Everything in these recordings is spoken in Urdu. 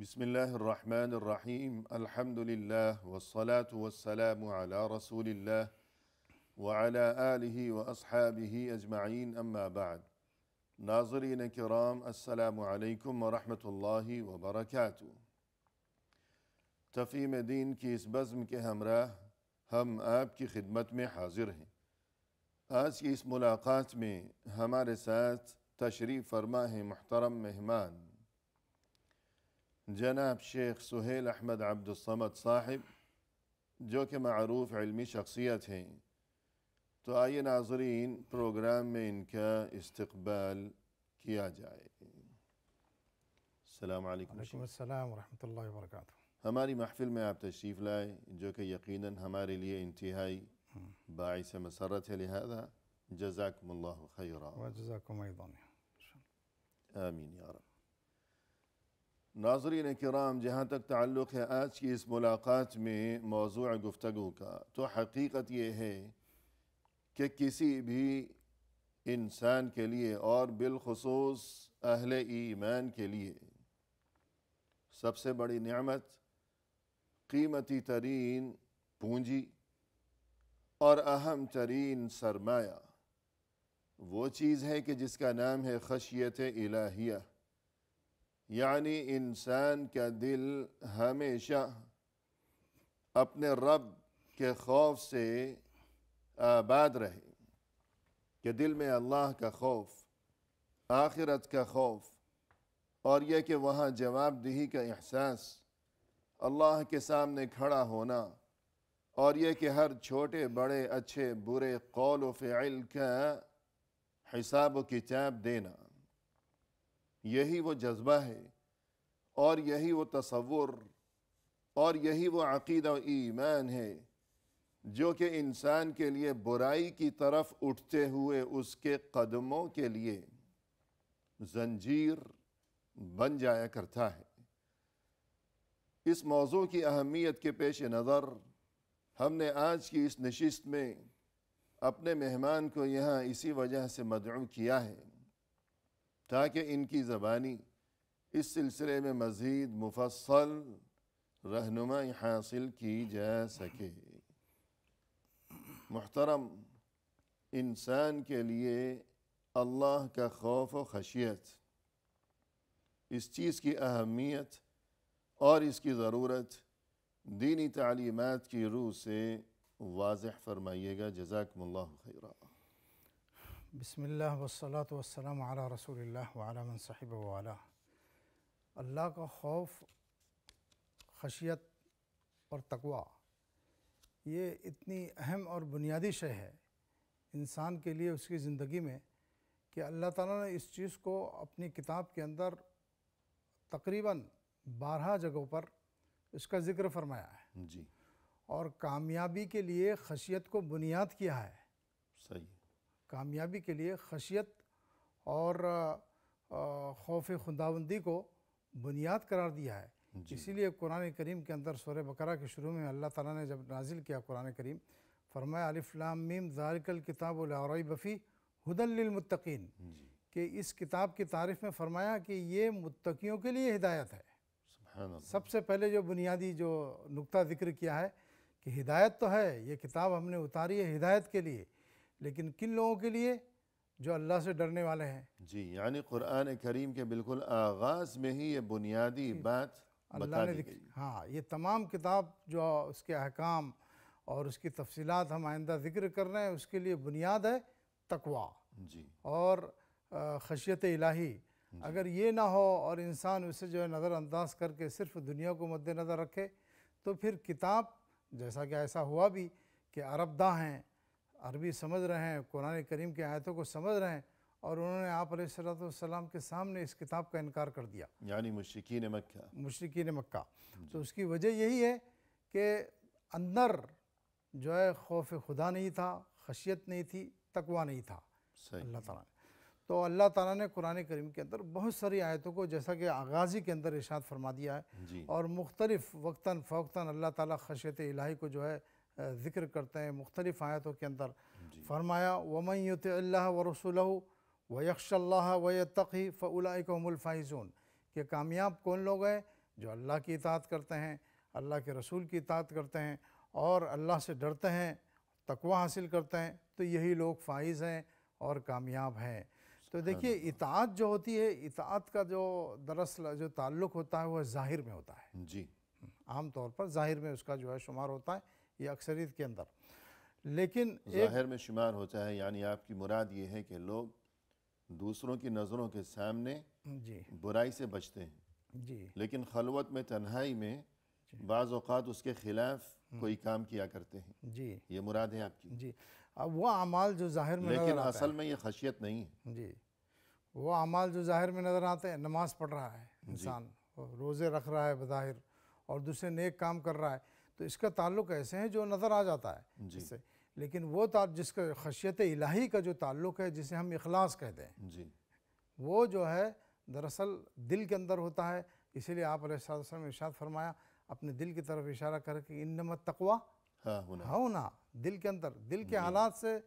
بسم الله الرحمن الرحيم الحمد لله والصلاة والسلام على رسول الله وعلى آله وأصحابه أجمعين أما بعد ناظرین کرام السلام علیکم ورحمۃ اللہ وبرکاتہ۔ تفہیم دین کی اس بزم کے ہمراہ ہم آپ کی خدمت میں حاضر ہیں۔ آج کی اس ملاقات میں ہمارے ساتھ تشریف فرما ہیں محترم مہمان جناب شیخ سہیل احمد عبد الصمد صاحب، جو کہ معروف علمی شخصیت ہیں۔ تو آئیے ناظرین پروگرام میں ان کا استقبال کیا جائے۔ السلام علیکم۔ وعلیکم السلام ورحمۃ اللہ وبرکاتہ۔ ہماری محفل میں آپ تشریف لائے، جو کہ یقیناً ہمارے لیے انتہائی باعث مسرت ہے، لہذا جزاکم اللہ خیرا۔ وجزاکم ایضاً۔ آمین یا رب۔ ناظرین کرام، جہاں تک تعلق ہے آج کی اس ملاقات میں موضوع گفتگو کا، تو حقیقت یہ ہے کہ کسی بھی انسان کے لیے اور بالخصوص اہل ایمان کے لیے سب سے بڑی نعمت، قیمتی ترین پونجی اور اہم ترین سرمایہ وہ چیز ہے کہ جس کا نام ہے خشیت الہیہ، یعنی انسان کا دل ہمیشہ اپنے رب کے خوف سے آباد رہے، کہ دل میں اللہ کا خوف، آخرت کا خوف، اور یہ کہ وہاں جواب دہی کا احساس، اللہ کے سامنے کھڑا ہونا، اور یہ کہ ہر چھوٹے بڑے اچھے برے قول و فعل کا حساب و کتاب دینا، یہی وہ جذبہ ہے، اور یہی وہ تصور، اور یہی وہ عقیدہ و ایمان ہے جو کہ انسان کے لیے برائی کی طرف اٹھتے ہوئے اس کے قدموں کے لیے زنجیر بن جایا کرتا ہے۔ اس موضوع کی اہمیت کے پیش نظر ہم نے آج کی اس نشست میں اپنے مہمان کو یہاں اسی وجہ سے مدعو کیا ہے تاکہ ان کی زبانی اس سلسلے میں مزید مفصل رہنمائی حاصل کی جا سکے۔ محترم، انسان کے لیے اللہ کا خوف و خشیت، اس چیز کی اہمیت اور اس کی ضرورت دینی تعلیمات کی روح سے واضح فرمائیے گا، جزاکم اللہ خیرا۔ بسم اللہ والصلاة والسلام علی رسول اللہ وعلی من صحبہ وعلا۔ اللہ کا خوف، خشیت اور تقوی یہ اتنی اہم اور بنیادی شے ہے انسان کے لیے اس کی زندگی میں، کہ اللہ تعالیٰ نے اس چیز کو اپنی کتاب کے اندر تقریباً 12 جگہوں پر اس کا ذکر فرمایا ہے، جی، اور کامیابی کے لیے خشیت کو بنیاد کیا ہے۔ صحیح۔ کامیابی کے لیے خشیت اور خوف خداوندی کو بنیاد قرار دیا ہے۔ اسی لیے قرآن کریم کے اندر سورہ بقرہ کے شروع میں اللہ تعالیٰ نے جب نازل کیا قرآن کریم، فرمایا الف لام میم ذالک الکتاب لا ریب فیہ ھدی للمتقین، کہ اس کتاب کی تعریف میں فرمایا کہ یہ متقیوں کے لیے ہدایت ہے۔ سبحان اللہ۔ سب سے پہلے جو بنیادی جو نقطہ ذکر کیا ہے کہ ہدایت تو ہے، یہ کتاب ہم نے اتاری ہے ہدایت کے لیے، لیکن کن لوگوں کے لیے؟ جو اللہ سے ڈرنے والے ہیں۔ جی، یعنی قرآن کریم کے بالکل آغاز میں ہی یہ بنیادی بات اللہ نے ہاں، یہ تمام کتاب جو اس کے احکام اور اس کی تفصیلات ہم آئندہ ذکر کر رہے ہیں، اس کے لیے بنیاد ہے تقوی جی اور خشیت الہی۔ اگر یہ نہ ہو اور انسان اسے جو ہے نظر انداز کر کے صرف دنیا کو مد نظر رکھے، تو پھر کتاب جیسا کہ ایسا ہوا بھی کہ عرب داں ہیں، عربی سمجھ رہے ہیں، قرآن کریم کی آیتوں کو سمجھ رہے ہیں، اور انہوں نے آپ علیہ السلام کے سامنے اس کتاب کا انکار کر دیا، یعنی مشرکین مکہ۔ مشرکین مکہ۔ تو اس کی وجہ یہی ہے کہ اندر جو ہے خوف خدا نہیں تھا، خشیت نہیں تھی، تقوی نہیں تھا صحیح۔ اللہ تعالیٰ نے۔ تو اللہ تعالیٰ نے قرآن کریم کے اندر بہت ساری آیتوں کو جیسا کہ آغازی کے اندر ارشاد فرما دیا ہے، جی، اور مختلف وقتاً فوقتاً اللہ تعالیٰ خشیت الہی کو جو ہے ذکر کرتے ہیں مختلف آیتوں کے اندر۔ فرمایا وَمَن يُطِعِ اللَّهَ وَرَسُولَهُ وَيَخْشَ اللَّهَ وَيَتَّقْهِ فَأُولَئِكَ هُمُ الْفَائِزُونَ، کہ کامیاب کون لوگ ہیں؟ جو اللہ کی اطاعت کرتے ہیں، اللہ کے رسول کی اطاعت کرتے ہیں اور اللہ سے ڈرتے ہیں، تقوی حاصل کرتے ہیں، تو یہی لوگ فائز ہیں اور کامیاب ہیں۔ تو دیکھیے اطاعت جو ہوتی ہے، اطاعت کا جو دراصل جو تعلق ہوتا ہے وہ ظاہر میں ہوتا ہے، جی عام طور پر ظاہر میں اس کا جو ہے شمار ہوتا ہے، یہ اکثریت کے اندر، لیکن ظاہر میں شمار ہوتا ہے، یعنی آپ کی مراد یہ ہے کہ لوگ دوسروں کی نظروں کے سامنے جی برائی سے بچتے ہیں، جی لیکن خلوت میں تنہائی میں بعض اوقات اس کے خلاف کوئی کام کیا کرتے ہیں، جی یہ مراد ہے آپ کی۔ جی اب وہ اعمال جو ظاہر میں نظر لیکن آتا اصل میں یہ خشیت نہیں ہے۔ ہے، جی وہ اعمال جو ظاہر میں نظر آتے ہیں، نماز پڑھ رہا ہے انسان، روزے رکھ رہا ہے بظاہر اور دوسرے نیک کام کر رہا ہے، تو اس کا تعلق ایسے ہیں جو نظر آ جاتا ہے اس سے، لیکن وہ جس کا خشیت الہی کا جو تعلق ہے، جسے ہم اخلاص کہتے ہیں، جی وہ جو ہے دراصل دل کے اندر ہوتا ہے۔ اسی لیے آپ علیہ الصلوۃ والسلام نے ارشاد فرمایا، اپنے دل کی طرف اشارہ کر کے انما التقویٰ ہاں ہونا ہونا، دل کے اندر، دل کے حالات سے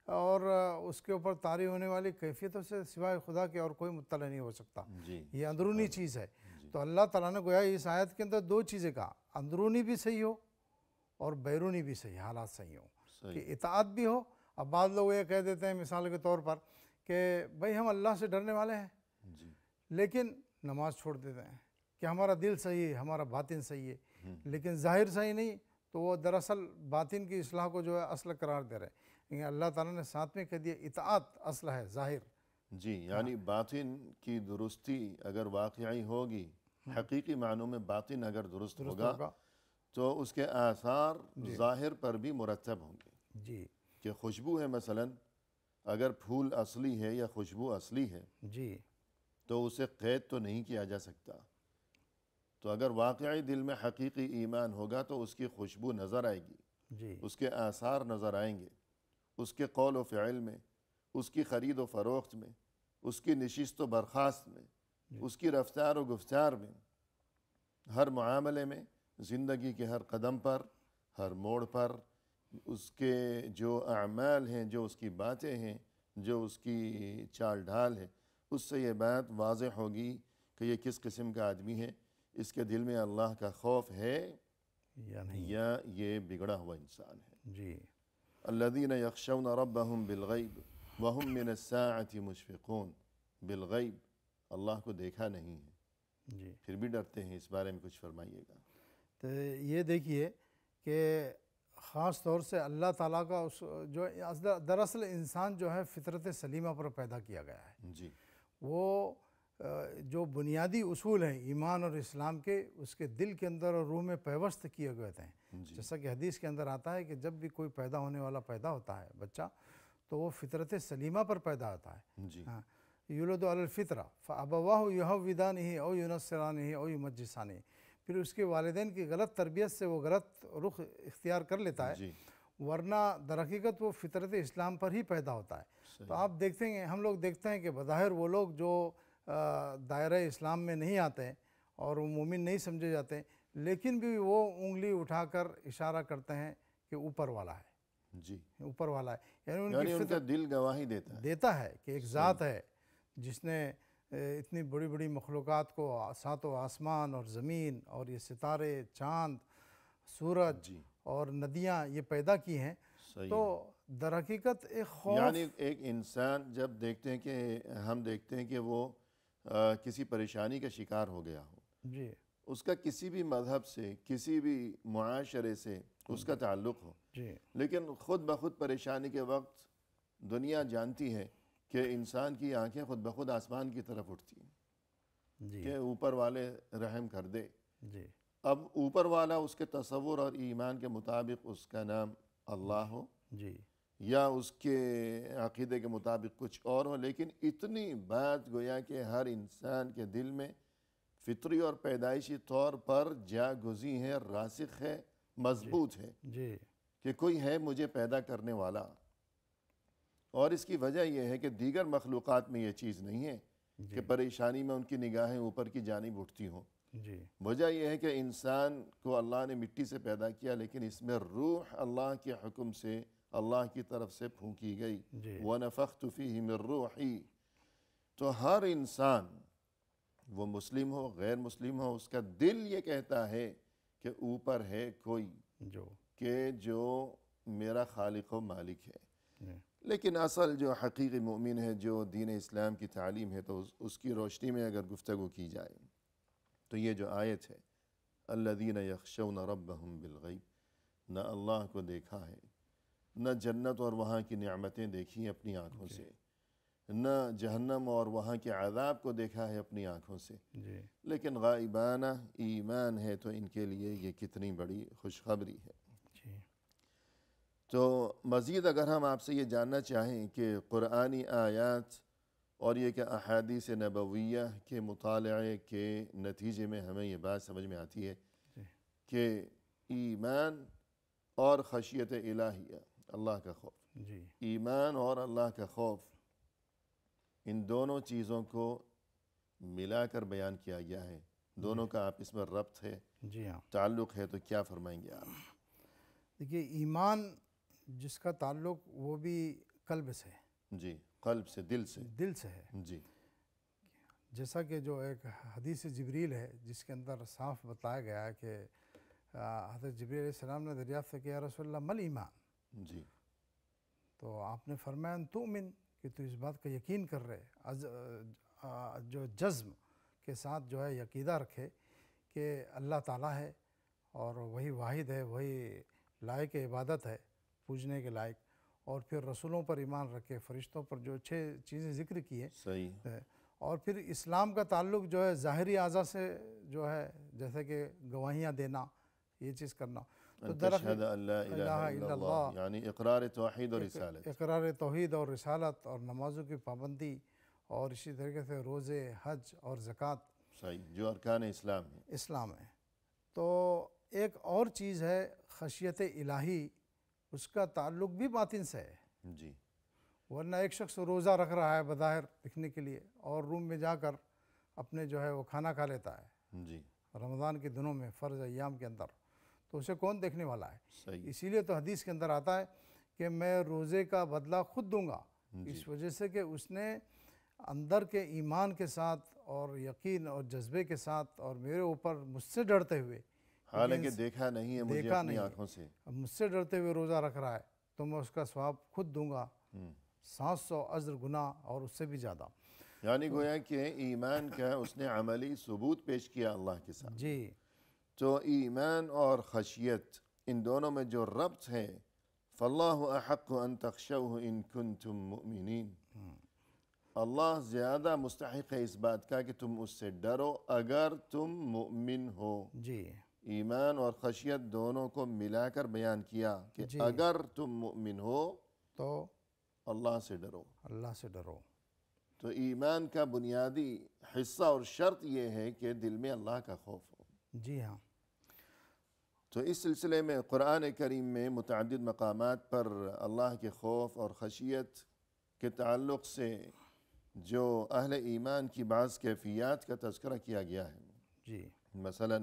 اور اس کے اوپر طاری ہونے والی کیفیتوں سے سوائے خدا کے اور کوئی مطلع نہیں ہو سکتا، جی یہ اندرونی چیز ہے۔ تو اللہ تعالیٰ نے گویا اس آیت کے اندر دو چیزیں کہا، اندرونی بھی صحیح ہو اور بیرونی بھی صحیح، حالات صحیح ہوں، کہ اطاعت بھی ہو۔ اب بعض لوگ یہ کہہ دیتے ہیں مثال کے طور پر کہ بھئی ہم اللہ سے ڈرنے والے ہیں، جی لیکن نماز چھوڑ دیتے ہیں، کہ ہمارا دل صحیح ہے، ہمارا باطن صحیح ہے، لیکن ظاہر صحیح نہیں، تو وہ دراصل باطن کی اصلاح کو جو ہے اصل قرار دے رہے ہیں۔ لیکن اللہ تعالیٰ نے ساتھ میں کہہ دیا اطاعت اصل ہے، ظاہر۔ جی، یعنی باطن کی درستی اگر واقعی ہوگی، حقیقی معنوں میں باطن اگر درست ہوگا تو اس کے آثار ظاہر پر بھی مرتب ہوں گے۔ جی کہ خوشبو ہے مثلا، اگر پھول اصلی ہے یا خوشبو اصلی ہے جی تو اسے قید تو نہیں کیا جا سکتا، تو اگر واقعی دل میں حقیقی ایمان ہوگا تو اس کی خوشبو نظر آئے گی، جی اس کے آثار نظر آئیں گے، اس کے قول و فعل میں، اس کی خرید و فروخت میں، اس کی نشست و برخاست میں، اس کی رفتار و گفتار میں، ہر معاملے میں، زندگی کے ہر قدم پر، ہر موڑ پر، اس کے جو اعمال ہیں، جو اس کی باتیں ہیں، جو اس کی چال ڈھال ہے، اس سے یہ بات واضح ہوگی کہ یہ کس قسم کا آدمی ہے، اس کے دل میں اللہ کا خوف ہے یا نہیں۔ یا یہ بگڑا ہوا انسان ہے۔ جی الذین یخشون ربهم بالغیب وهم من الساعة مشفقون، بالغیب اللہ کو دیکھا نہیں ہے، جی پھر بھی ڈرتے ہیں، اس بارے میں کچھ فرمائیے گا۔ تو یہ دیکھیے کہ خاص طور سے اللہ تعالیٰ کا اس جو دراصل انسان جو ہے فطرت سلیمہ پر پیدا کیا گیا ہے، جی وہ جو بنیادی اصول ہیں ایمان اور اسلام کے، اس کے دل کے اندر اور روح میں پیوست کیے گئے تھے۔ جیسا کہ حدیث کے اندر آتا ہے کہ جب بھی کوئی پیدا ہونے والا پیدا ہوتا ہے بچہ، تو وہ فطرت سلیمہ پر پیدا ہوتا ہے۔ جی ہاں، یولد علی الفطرہ فابواہ یہودانہ او ینصرانہ او یمجسانہ، پھر اس کے والدین کی غلط تربیت سے وہ غلط رخ اختیار کر لیتا ہے، جی ورنہ در حقیقت وہ فطرت اسلام پر ہی پیدا ہوتا ہے۔ تو آپ دیکھتے ہیں، ہم لوگ دیکھتے ہیں کہ بظاہر وہ لوگ جو دائرہ اسلام میں نہیں آتے ہیں اور وہ مومن نہیں سمجھے جاتے ہیں، لیکن بھی وہ انگلی اٹھا کر اشارہ کرتے ہیں کہ اوپر والا ہے، جی، اوپر والا ہے، یعنی یعنی ان کا دل گواہی دیتا ہے کہ ایک ذات ہے جس نے اتنی بڑی بڑی مخلوقات کو، ساتوں آسمان اور زمین اور یہ ستارے، چاند، سورج جی اور ندیاں یہ پیدا کی ہیں۔ تو در حقیقت ایک خوف، یعنی ایک انسان جب دیکھتے ہیں کہ ہم دیکھتے ہیں کہ وہ کسی پریشانی کا شکار ہو گیا ہو، جی اس کا کسی بھی مذہب سے، کسی بھی معاشرے سے اس کا تعلق ہو، جی لیکن خود بخود پریشانی کے وقت دنیا جانتی ہے کہ انسان کی آنکھیں خود بخود آسمان کی طرف اٹھتی ہیں جی کہ اوپر والے رحم کر دے۔ جی اب اوپر والا اس کے تصور اور ایمان کے مطابق اس کا نام اللہ ہو، جی یا اس کے عقیدے کے مطابق کچھ اور ہو، لیکن اتنی بات گویا کہ ہر انسان کے دل میں فطری اور پیدائشی طور پر جا گزی ہے، راسخ ہے، مضبوط ہے جی کہ کوئی ہے مجھے پیدا کرنے والا۔ اور اس کی وجہ یہ ہے کہ دیگر مخلوقات میں یہ چیز نہیں ہے کہ پریشانی میں ان کی نگاہیں اوپر کی جانب اٹھتی ہوں۔ جی وجہ یہ ہے کہ انسان کو اللہ نے مٹی سے پیدا کیا، لیکن اس میں روح اللہ کے حکم سے، اللہ کی طرف سے پھونکی گئی، جی وَنَفَخْتُ فِيهِ مِن رُّوحِي۔ تو ہر انسان وہ مسلم ہو غیر مسلم ہو، اس کا دل یہ کہتا ہے کہ اوپر ہے کوئی جو میرا خالق و مالک ہے۔ لیکن اصل جو حقیقی مومن ہے، جو دین اسلام کی تعلیم ہے، تو اس کی روشنی میں اگر گفتگو کی جائے تو یہ جو آیت ہے الذین یخشون ربہم بالغیب، نہ اللہ کو دیکھا ہے، نہ جنت اور وہاں کی نعمتیں دیکھی اپنی آنکھوں سے، نہ جہنم اور وہاں کے عذاب کو دیکھا ہے اپنی آنکھوں سے، لیکن غائبانہ ایمان ہے، تو ان کے لیے یہ کتنی بڑی خوشخبری ہے۔ تو مزید اگر ہم آپ سے یہ جاننا چاہیں کہ قرآنی آیات اور یہ کہ احادیث نبویہ کے مطالعے کے نتیجے میں ہمیں یہ بات سمجھ میں آتی ہے کہ ایمان اور خشیت الہیہ، اللہ کا خوف، ایمان اور اللہ کا خوف، ان دونوں چیزوں کو ملا کر بیان کیا گیا ہے، دونوں کا آپس میں ربط ہے، تعلق ہے، تو کیا فرمائیں گے آپ؟ دیکھیے، ایمان جس کا تعلق وہ بھی قلب سے، جی، قلب سے، دل سے ہے۔ جی، جیسا کہ جو ایک حدیث جبریل ہے جس کے اندر صاف بتایا گیا ہے کہ حضرت جبریل علیہ السلام نے دریافت کیا یا رسول اللہ مل ایمان، جی، تو آپ نے فرمایا ان تؤمن، کہ تو اس بات کا یقین کر رہے، جو جزم کے ساتھ جو ہے عقیدہ رکھے کہ اللہ تعالیٰ ہے اور وہی واحد ہے، وہی لائق عبادت ہے، پوجنے کے لائق، اور پھر رسولوں پر ایمان رکھے، فرشتوں پر، جو 6 چیزیں ذکر کی ہیں، صحیح، اور پھر اسلام کا تعلق جو ہے ظاہری اعضاء سے جو ہے، جیسے کہ گواہیاں دینا، یہ چیز کرنا، تو تشہد ان لا الہ الا اللہ، یعنی اقرار توحید اور رسالت، اقرار توحید اور رسالت، اور نمازوں کی پابندی، اور اسی طریقے سے روزے، حج اور زکوٰۃ، صحیح، جو ارکان اسلام ہے۔ تو ایک اور چیز ہے خشیت الہی، اس کا تعلق بھی باطن سے ہے، جی، ورنہ ایک شخص روزہ رکھ رہا ہے بظاہر دکھنے کے لیے، اور روم میں جا کر اپنے جو ہے وہ کھانا کھا لیتا ہے جی، رمضان کے دنوں میں، فرض ایام کے اندر، تو اسے کون دیکھنے والا ہے؟ صحیح، اسی لیے تو حدیث کے اندر آتا ہے کہ میں روزے کا بدلہ خود دوں گا، اس وجہ سے کہ اس نے اندر کے ایمان کے ساتھ اور یقین اور جذبے کے ساتھ، اور میرے اوپر مجھ سے ڈرتے ہوئے، حالانکہ دیکھا نہیں ہے مجھے اپنی آنکھوں سے، مجھ سے ڈرتے ہوئے روزہ رکھ رہا ہے، تو میں اس کا ثواب خود دوں گا، 700 اجر گناہ اور اس سے بھی زیادہ۔ یعنی گویا کہ ایمان کا اس نے عملی ثبوت پیش کیا اللہ کے ساتھ۔ جی، تو ایمان اور خشیت، ان دونوں میں جو ربط ہے، فاللہ احق ان تخشوہ ان کنتم مؤمنین، اللہ زیادہ مستحق ہے اس بات کا کہ تم اس سے ڈرو اگر تم مؤمن ہو۔ جی، ایمان اور خشیت دونوں کو ملا کر بیان کیا کہ اگر تم مؤمن ہو تو اللہ سے ڈرو، اللہ سے ڈرو۔ تو ایمان کا بنیادی حصہ اور شرط یہ ہے کہ دل میں اللہ کا خوف ہو۔ جی ہاں۔ تو اس سلسلے میں قرآن کریم میں متعدد مقامات پر اللہ کے خوف اور خشیت کے تعلق سے جو اہل ایمان کی بعض کیفیات کا تذکرہ کیا گیا ہے۔ جی، مثلا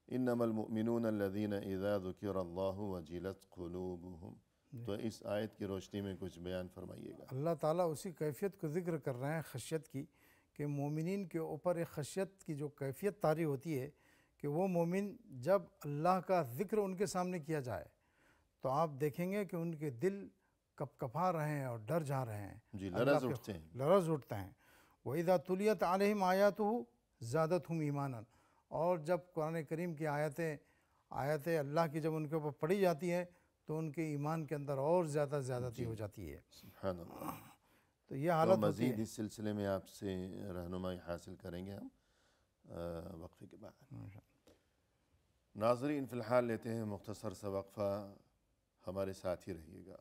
انما المؤمنون الذین اذا ذکر اللہ وجلت قلوبہم، تو اس آیت کی روشنی میں کچھ بیان فرمائیے گا۔ اللہ تعالیٰ اسی کیفیت کو ذکر کر رہے ہیں خشیت کی، کہ مومنین کے اوپر ایک خشیت کی جو کیفیت طاری ہوتی ہے کہ وہ مومن جب اللہ کا ذکر ان کے سامنے کیا جائے تو آپ دیکھیں گے کہ ان کے دل کپ کپا رہے ہیں اور ڈر جا رہے ہیں، جی، لرز اٹھتے ہیں، لرز اٹھتے ہیں۔ وَإِذَا تُلِيَتْ عَلَيْهِمْ آيَاتُهُ زَادَتْهُمْ إِيمَانًا، اور جب قرآن کریم کی آیتیں اللہ کی جب ان کے اوپر پڑھی جاتی ہیں تو ان کے ایمان کے اندر اور زیادتی ہو جاتی ہے۔ سبحان اللہ۔ تو یہ حالت ہوتی مزید ہے۔ اس سلسلے میں آپ سے رہنمائی حاصل کریں گے ہم وقفے کے بعد۔ ناظرین، فی الحال لیتے ہیں مختصر سا وقفہ، ہمارے ساتھ ہی رہیے گا۔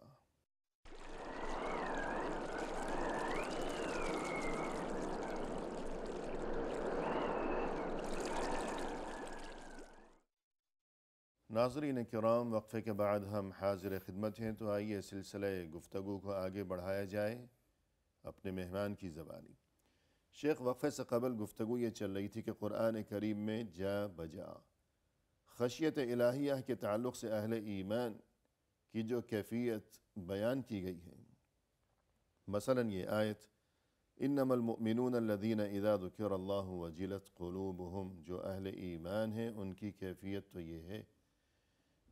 ناظرین کرام، وقفے کے بعد ہم حاضر خدمت ہیں، تو آئیے سلسلہ گفتگو کو آگے بڑھایا جائے اپنے مہمان کی زبانی۔ شیخ، وقفے سے قبل گفتگو یہ چل رہی تھی کہ قرآن کریم میں جا بجا خشیت الہیہ کے تعلق سے اہل ایمان کی جو کیفیت بیان کی گئی ہے، مثلا یہ آیت انما المؤمنون الذین اذا ذکر اللہ وجلت قلوبہم، جو اہل ایمان ہیں ان کی کیفیت تو یہ ہے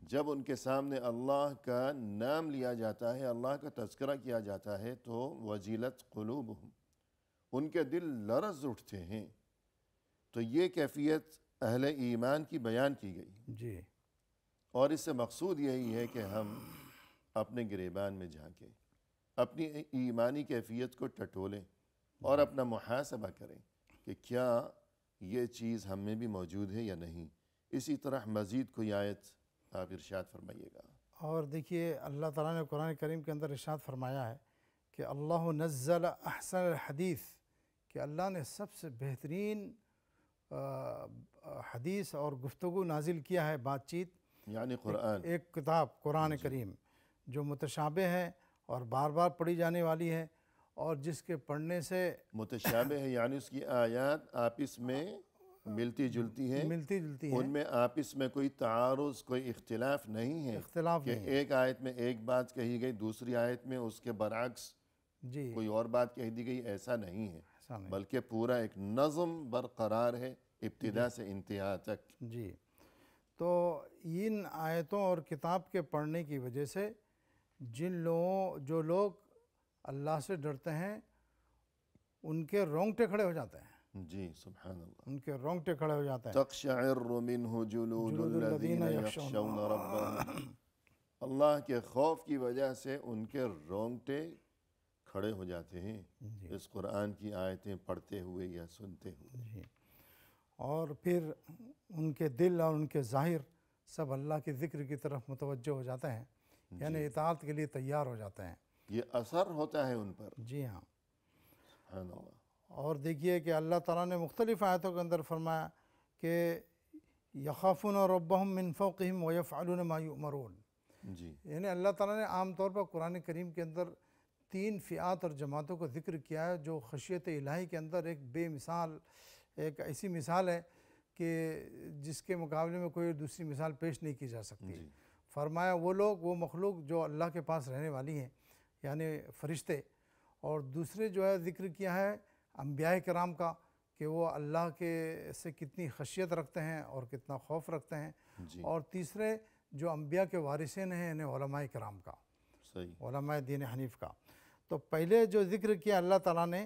جب ان کے سامنے اللہ کا نام لیا جاتا ہے، اللہ کا تذکرہ کیا جاتا ہے تو وجلت قلوبہم، ان کے دل لرز اٹھتے ہیں۔ تو یہ کیفیت اہل ایمان کی بیان کی گئی، جی، اور اس سے مقصود یہی ہے کہ ہم اپنے گریبان میں جھانکیں، اپنی ایمانی کیفیت کو ٹٹولیں اور اپنا محاسبہ کریں کہ کیا یہ چیز ہم میں بھی موجود ہے یا نہیں۔ اسی طرح مزید کوئی آیت آپ ارشاد فرمائیے گا۔ اور دیکھیے اللہ تعالیٰ نے قرآن کریم کے اندر ارشاد فرمایا ہے کہ اللہ نزل احسن الحدیث، کہ اللہ نے سب سے بہترین حدیث اور گفتگو نازل کیا ہے، بات چیت، یعنی قرآن، ایک کتاب قرآن کریم جو متشابہ ہے اور بار بار پڑھی جانے والی ہے، اور جس کے پڑھنے سے متشابہ ہے یعنی اس کی آیات آپس میں ملتی جلتی ہیں، ملتی جلتی ہیں، ان میں آپس میں کوئی تعارض، کوئی اختلاف نہیں ہے اختلاف کہ نہیں ہے۔ ایک آیت میں ایک بات کہی گئی، دوسری آیت میں اس کے برعکس جی، کوئی اور بات کہہ دی گئی، ایسا نہیں ہے، ایسا نہیں۔ بلکہ پورا ایک نظم برقرار ہے ابتدا سے انتہا تک۔ جی، تو ان آیتوں اور کتاب کے پڑھنے کی وجہ سے جو لوگ اللہ سے ڈرتے ہیں ان کے رونگٹے کھڑے ہو جاتے ہیں، جی سبحان اللہ۔ ان کے رونگٹے کھڑے ہو جاتے ہیں۔ تقشعر منہ جلود الذین یخشون ربهم، اللہ کے خوف کی وجہ سے ان کے رونگٹے کھڑے ہو جاتے ہیں اس قرآن کی آیتیں پڑھتے ہوئے یا سنتے ہوئے۔ جی، اور پھر ان کے دل اور ان کے ظاہر سب اللہ کے ذکر کی طرف متوجہ ہو جاتے ہیں، یعنی اطاعت کے لیے تیار ہو جاتے ہیں۔ یہ اثر ہوتا ہے ان پر۔ جی ہاں۔ سبحان اللہ۔ اور دیکھیے کہ اللہ تعالیٰ نے مختلف آیتوں کے اندر فرمایا کہ یخافون ربهم من فوقهم ویفعلون ما یؤمرون، جی، یعنی اللہ تعالیٰ نے عام طور پر قرآن کریم کے اندر 3 فئات اور جماعتوں کا ذکر کیا ہے جو خشیت الہی کے اندر ایک بے مثال، ایک ایسی مثال ہے کہ جس کے مقابلے میں کوئی دوسری مثال پیش نہیں کی جا سکتی۔ جی، فرمایا وہ لوگ، وہ مخلوق جو اللہ کے پاس رہنے والی ہیں، یعنی فرشتے، اور دوسرے جو ہے ذکر کیا ہے انبیاء کرام کا کہ وہ اللہ کے سے کتنی خشیت رکھتے ہیں اور کتنا خوف رکھتے ہیں، جی، اور تیسرے جو انبیاء کے وارثین ہیں یعنی علماء کرام کا، صحیح، علماء دین حنیف کا۔ تو پہلے جو ذکر کیا اللہ تعالیٰ نے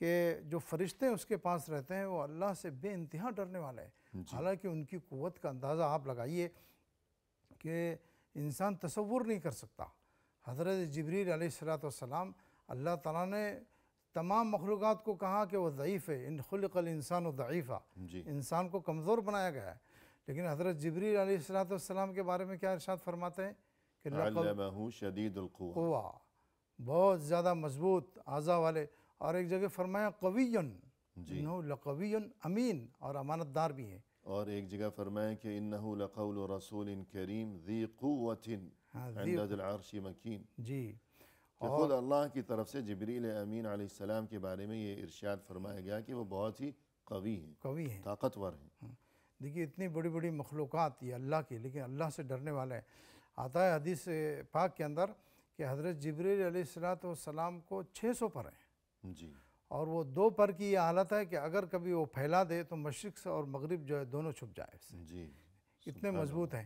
کہ جو فرشتے اس کے پاس رہتے ہیں وہ اللہ سے بے انتہا ڈرنے والے ہیں، حالانکہ ان کی قوت کا اندازہ آپ لگائیے کہ انسان تصور نہیں کر سکتا۔ حضرت جبریل علیہ السلام، اللہ تعالیٰ نے تمام مخلوقات کو کہا کہ وہ ضعیف ہے، ان خلق الانسان ضعیفا، جی، انسان کو کمزور بنایا گیا ہے، لیکن حضرت جبریل علیہ السلام کے بارے میں کیا ارشاد فرماتے ہیں کہ علمہ شدید القوہ، قوا، بہت زیادہ مضبوط اعضاء والے، اور ایک جگہ فرمایا قویٌ، انہو لقوی امین، اور امانت دار بھی ہیں۔ اور ایک جگہ فرمائیں کہ انہو لقول رسول کریم ذی قوت عند ذی العرش مکین، جی، کہ خود اللہ کی طرف سے جبریل امین علیہ السلام کے بارے میں یہ ارشاد فرمایا گیا کہ وہ بہت ہی قوی ہیں، قوی ہیں۔ طاقتور ہیں۔ دیکھیے اتنی بڑی بڑی مخلوقات یہ اللہ کی، لیکن اللہ سے ڈرنے والے ہیں۔ آتا ہے حدیث پاک کے اندر کہ حضرت جبریل علیہ السلام کو 600 پر ہیں، جی، اور وہ 2 پر کی یہ حالت ہے کہ اگر کبھی وہ پھیلا دے تو مشرق سے اور مغرب جو ہے دونوں چھپ جائے اس سے، جی، اتنے مضبوط ہیں۔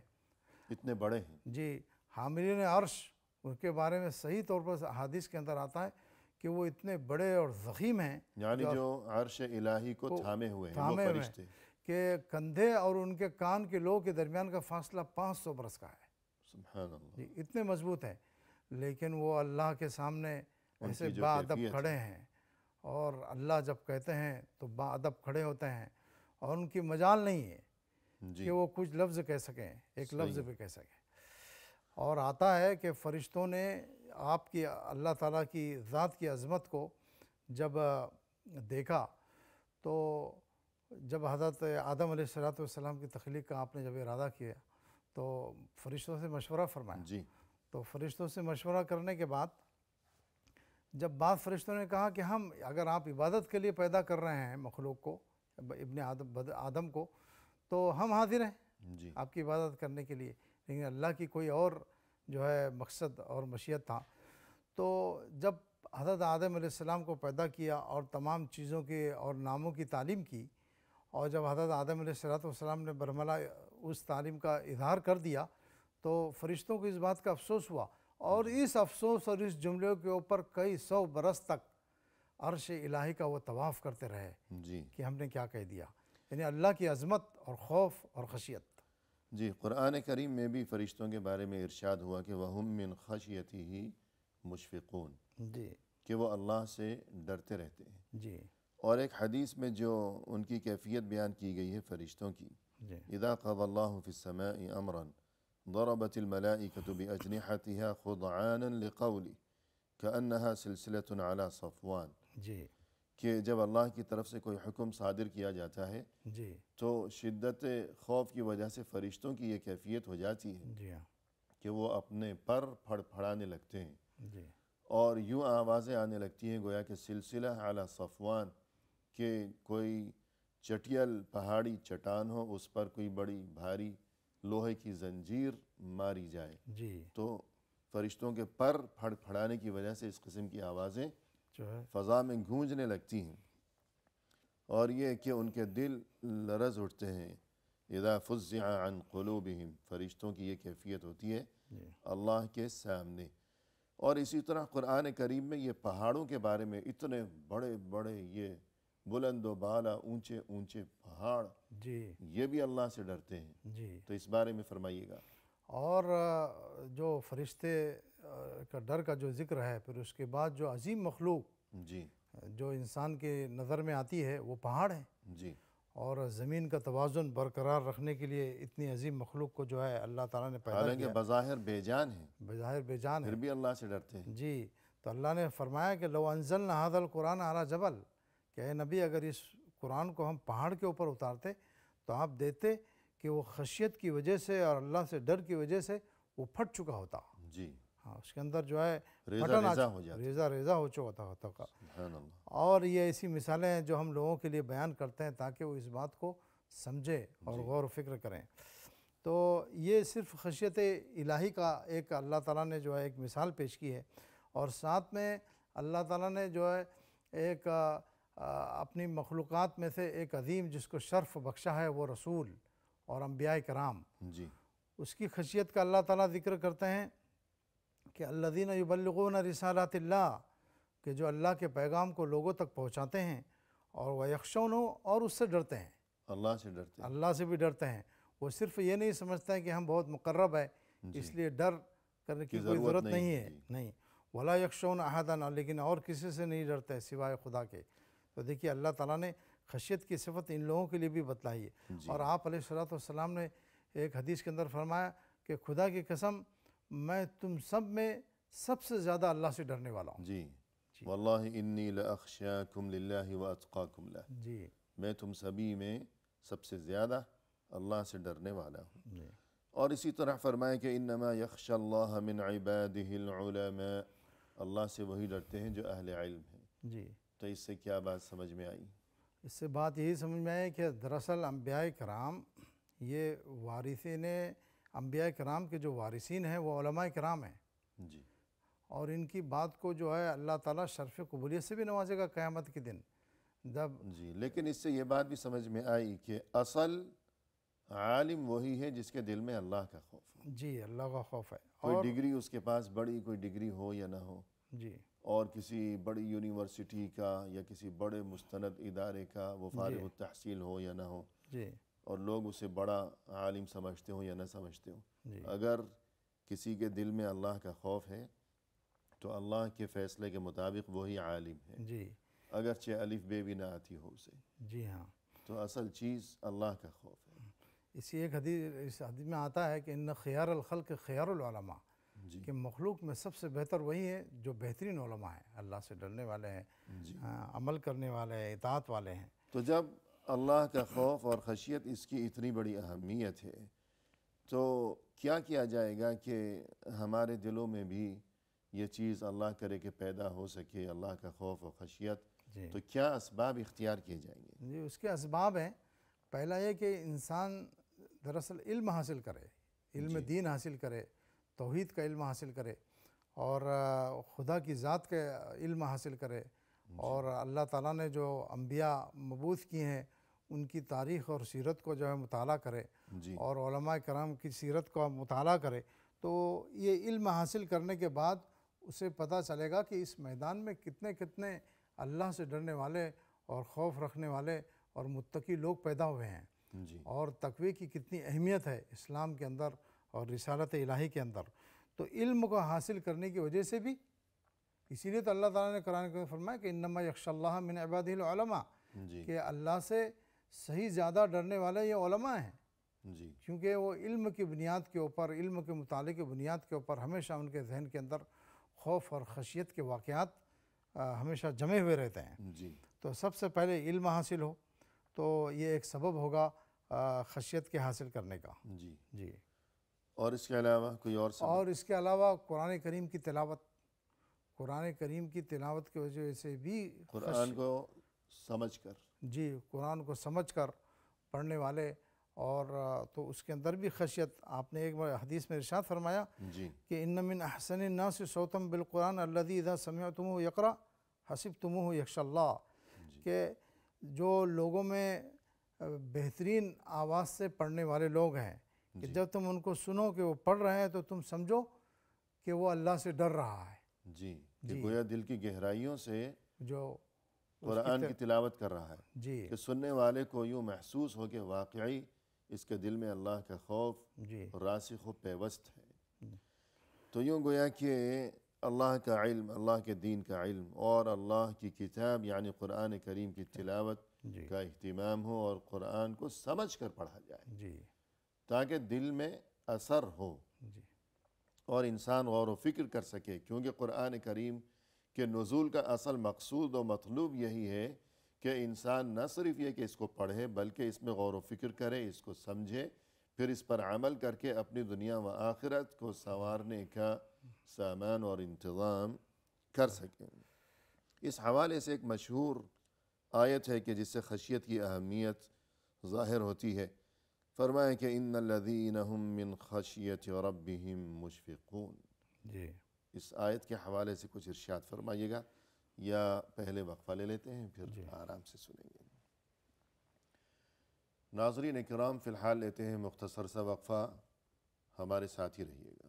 اتنے بڑے ہیں۔ جی، حاملین عرش، ان کے بارے میں صحیح طور پر حدیث کے اندر آتا ہے کہ وہ اتنے بڑے اور ضخیم ہیں، یعنی جو عرش الہی کو تھامے ہوئے ہیں وہ تھامے ہوئے فرشتے، کہ کندھے اور ان کے کان کے لوگ کے درمیان کا فاصلہ 500 برس کا ہے۔ سبحان اللہ۔ جی، اتنے مضبوط ہیں، لیکن وہ اللہ کے سامنے ایسے جو با ادب کیفیت کھڑے ہیں، اور اللہ جب کہتے ہیں تو با ادب کھڑے ہوتے ہیں، اور ان کی مجال نہیں ہے جی، کہ وہ کچھ لفظ کہہ سکیں، ایک لفظ بھی کہہ سکیں۔ اور آتا ہے کہ فرشتوں نے آپ کی اللہ تعالیٰ کی ذات کی عظمت کو جب دیکھا تو جب حضرت آدم علیہ السلام کی تخلیق کا آپ نے جب ارادہ کیا تو فرشتوں سے مشورہ فرمایا۔ جی، تو فرشتوں سے مشورہ کرنے کے بعد جب بعض فرشتوں نے کہا کہ ہم اگر آپ عبادت کے لیے پیدا کر رہے ہیں مخلوق کو، ابن آدم کو، تو ہم حاضر ہیں جی، آپ کی عبادت کرنے کے لیے، لیکن اللہ کی کوئی اور جو ہے مقصد اور مشیت تھا۔ تو جب حضرت آدم علیہ السلام کو پیدا کیا اور تمام چیزوں کے اور ناموں کی تعلیم کی، اور جب حضرت آدم علیہ السلام نے برملا اس تعلیم کا اظہار کر دیا تو فرشتوں کو اس بات کا افسوس ہوا، اور اس افسوس اور اس جملے کے اوپر کئی 100 برس تک عرش الہی کا وہ طواف کرتے رہے جی کہ ہم نے کیا کہہ دیا، یعنی اللہ کی عظمت اور خوف اور خشیت۔ جی، قرآن کریم میں بھی فرشتوں کے بارے میں ارشاد ہوا کہ وَهُم مِّن خَشْيَتِهِ مُشْفِقُونَ، جی کہ وہ اللہ سے ڈرتے رہتے ہیں۔ جی اور ایک حدیث میں جو ان کی کیفیت بیان کی گئی ہے فرشتوں کی، جی اذا قضى الله في السماء امرا ضربت الملائكة بأجنحتها خضعانا لقوله كأنها سلسلة على صفوان، جی کہ جب اللہ کی طرف سے کوئی حکم صادر کیا جاتا ہے جی تو شدت خوف کی وجہ سے فرشتوں کی یہ کیفیت ہو جاتی ہے جی ہاں کہ وہ اپنے پر پھڑ پھڑانے لگتے ہیں جی اور یوں آوازیں آنے لگتی ہیں گویا کہ سلسلہ علی صفوان، کہ کوئی چٹیل پہاڑی چٹان ہو، اس پر کوئی بڑی بھاری لوہے کی زنجیر ماری جائے، جی تو فرشتوں کے پر پھڑ پھڑانے کی وجہ سے اس قسم کی آوازیں جو ہے فضا میں گونجنے لگتی ہیں، اور یہ کہ ان کے دل لرز اٹھتے ہیں۔ اذا فزع عن قلوبہم، فرشتوں کی یہ کیفیت ہوتی ہے جی اللہ کے سامنے۔ اور اسی طرح قرآن کریم میں یہ پہاڑوں کے بارے میں اتنے بڑے بڑے یہ بلند و بالا اونچے اونچے پہاڑ، جی یہ بھی اللہ سے ڈرتے ہیں، جی تو اس بارے میں فرمائیے گا۔ اور جو فرشتے کا ڈر کا جو ذکر ہے، پھر اس کے بعد جو عظیم مخلوق جی جو انسان کے نظر میں آتی ہے وہ پہاڑ ہیں، جی اور زمین کا توازن برقرار رکھنے کے لیے اتنی عظیم مخلوق کو جو ہے اللہ تعالیٰ نے پیدا حالانکہ کیا، بظاہر بے جان ہیں بظاہر بے جان ہے۔ پھر بھی اللہ سے ڈرتے ہیں۔ جی، تو اللہ نے فرمایا کہ لو انزلنا ھذا القرآن علی جبل، کہ اے نبی اگر اس قرآن کو ہم پہاڑ کے اوپر اتارتے تو آپ دیتے کہ وہ خشیت کی وجہ سے اور اللہ سے ڈر کی وجہ سے وہ پھٹ چکا ہوتا، جی، ہاں اس کے اندر جو ہے ریزہ پھٹن ریزہ ہو جاتا، ریزہ ہو چکا ہوتا کا۔ سبحان اللہ۔ اور یہ ایسی مثالیں ہیں جو ہم لوگوں کے لیے بیان کرتے ہیں تاکہ وہ اس بات کو سمجھے اور غور و فکر کریں۔ تو یہ صرف خشیت الہی کا ایک اللہ تعالیٰ نے جو ہے ایک مثال پیش کی ہے، اور ساتھ میں اللہ تعالیٰ نے جو ہے ایک اپنی مخلوقات میں سے ایک عظیم جس کو شرف بخشا ہے وہ رسول اور انبیاء کرام، جی اس کی خشیت کا اللہ تعالیٰ ذکر کرتے ہیں کہ الذین یبلغون رسالات اللہ، کہ جو اللہ کے پیغام کو لوگوں تک پہنچاتے ہیں، اور ویخشونہ، اور اس سے ڈرتے ہیں، اللہ سے ڈرتے ہیں۔ اللہ سے بھی ڈرتے ہیں۔ وہ صرف یہ نہیں سمجھتے ہیں کہ ہم بہت مقرب ہے اس لیے ڈر کرنے کی کوئی ضرورت نہیں ہے، نہیں، ولا یخشون احدا، لیکن اور کسی سے نہیں ڈرتے سوائے خدا کے۔ تو دیکھیے اللہ تعالیٰ نے خشیت کی صفت ان لوگوں کے لیے بھی بتلائی ہے، اور آپ علیہ الصلوۃ والسلام نے ایک حدیث کے اندر فرمایا کہ خدا کی قسم میں تم سب میں سب سے زیادہ اللہ سے ڈرنے والا ہوں۔ جی، واللہ انی لاخشاکم للہ واتقاکم لہ، جی میں تم سبھی میں سب سے زیادہ اللہ سے ڈرنے والا ہوں۔ جی اور اسی طرح فرمائے کہ انما یخشى اللہ من عبادہ العلماء، اللہ سے وہی ڈرتے ہیں جو اہل علم ہیں۔ جی تو اس سے کیا بات سمجھ میں آئی؟ اس سے بات یہی سمجھ میں آئی کہ دراصل انبیاء کرام یہ وارثین، انبیاء کرام کے جو وارثین ہیں وہ علماء کرام ہیں، جی اور ان کی بات کو جو ہے اللہ تعالیٰ شرف قبولیت سے بھی نوازے گا قیامت کے دن جب۔ جی، لیکن اس سے یہ بات بھی سمجھ میں آئی کہ اصل عالم وہی ہے جس کے دل میں اللہ کا خوف ہو۔ جی اللہ کا خوف ہے، کوئی اور ڈگری اس کے پاس بڑی کوئی ڈگری ہو یا نہ ہو، جی اور کسی بڑی یونیورسٹی کا یا کسی بڑے مستند ادارے کا وہ فارغ التحصیل ہو یا نہ ہو، جی اور لوگ اسے بڑا عالم سمجھتے ہوں یا نہ سمجھتے ہوں، جی اگر کسی کے دل میں اللہ کا خوف ہے تو اللہ کے فیصلے کے مطابق وہی عالم ہے، جی اگرچہ الف بے بھی نہ آتی ہو اسے، جی ہاں۔ تو اصل چیز اللہ کا خوف ہے۔ اسی ایک حدیث، اس حدیث میں آتا ہے کہ ان خیار الخلق خیار العلماء، جی کہ مخلوق میں سب سے بہتر وہی ہے جو بہترین علماء ہیں، اللہ سے ڈرنے والے ہیں، عمل کرنے والے ہیں، اطاعت والے ہیں۔ تو جب اللہ کا خوف اور خشیت اس کی اتنی بڑی اہمیت ہے تو کیا کیا جائے گا کہ ہمارے دلوں میں بھی یہ چیز اللہ کرے کہ پیدا ہو سکے، اللہ کا خوف و خشیت، جی تو کیا اسباب اختیار کیے جائیں گے؟ جی اس کے اسباب ہیں۔ پہلا یہ کہ انسان دراصل علم حاصل کرے، علم دین حاصل کرے، توحید کا علم حاصل کرے، اور خدا کی ذات کے علم حاصل کرے، اور اللہ تعالیٰ نے جو انبیاء مبعوث کیے ہیں ان کی تاریخ اور سیرت کو جو ہے مطالعہ کرے، جی اور علماء کرام کی سیرت کو مطالعہ کرے، تو یہ علم حاصل کرنے کے بعد اسے پتہ چلے گا کہ اس میدان میں کتنے کتنے اللہ سے ڈرنے والے اور خوف رکھنے والے اور متقی لوگ پیدا ہوئے ہیں، جی اور تقوی کی کتنی اہمیت ہے اسلام کے اندر اور رسالت الہی کے اندر۔ تو علم کو حاصل کرنے کی وجہ سے بھی، اسی لیے تو اللہ تعالیٰ نے قرآن میں فرمایا کہ انما یخشی اللہ من عبادہ العلماء، جی کہ اللہ سے صحیح زیادہ ڈرنے والے یہ علماء ہیں، جی کیونکہ وہ علم کی بنیاد کے اوپر، علم کے مطالعے کی بنیاد کے اوپر ہمیشہ ان کے ذہن کے اندر خوف اور خشیت کے واقعات ہمیشہ جمے ہوئے رہتے ہیں۔ جی تو سب سے پہلے علم حاصل ہو تو یہ ایک سبب ہوگا خشیت کے حاصل کرنے کا۔ جی جی، اور اس کے علاوہ کوئی اور سبب؟ اور اس کے علاوہ قرآن کریم کی تلاوت، قرآن کریم کی تلاوت کی وجہ سے بھی قرآن کو سمجھ کر، جی، قرآن کو سمجھ کر پڑھنے والے، اور تو اس کے اندر بھی خشیت۔ آپ نے ایک بار حدیث میں ارشاد فرمایا جی کہ ان من احسن الناس صوتا بالقرآن الذی اذا سمعتموه یقرأ حسبتموه یخشی اللہ، کہ جو لوگوں میں بہترین آواز سے پڑھنے والے لوگ ہیں، کہ جب تم ان کو سنو کہ وہ پڑھ رہے ہیں تو تم سمجھو کہ وہ اللہ سے ڈر رہا ہے۔ جی کہ گویا دل کی گہرائیوں سے جو قرآن کی تلاوت کر رہا ہے، جی کہ سننے والے کو یوں محسوس ہو کہ واقعی اس کے دل میں اللہ کا خوف جی راسخ و پیوست ہے۔ تو یوں گویا کہ اللہ کا علم، اللہ کے دین کا علم اور اللہ کی کتاب یعنی قرآن کریم کی تلاوت جی کا اہتمام ہو، اور قرآن کو سمجھ کر پڑھا جائے جی تاکہ دل میں اثر ہو جی اور انسان غور و فکر کر سکے، کیونکہ قرآن کریم کے نزول کا اصل مقصود و مطلوب یہی ہے کہ انسان نہ صرف یہ کہ اس کو پڑھے بلکہ اس میں غور و فکر کرے، اس کو سمجھے، پھر اس پر عمل کر کے اپنی دنیا و آخرت کو سنوارنے کا سامان اور انتظام کر سکیں۔ اس حوالے سے ایک مشہور آیت ہے کہ جس سے خشیت کی اہمیت ظاہر ہوتی ہے۔ فرمایا کہ ان الذین هم من خشیت ربهم مشفقون۔ جی اس آیت کے حوالے سے کچھ ارشاد فرمائیے گا، یا پہلے وقفہ لے لیتے ہیں پھر آرام سے سنیں گے۔ ناظرین کرام فی الحال لیتے ہیں مختصر سا وقفہ، ہمارے ساتھ ہی رہیے گا۔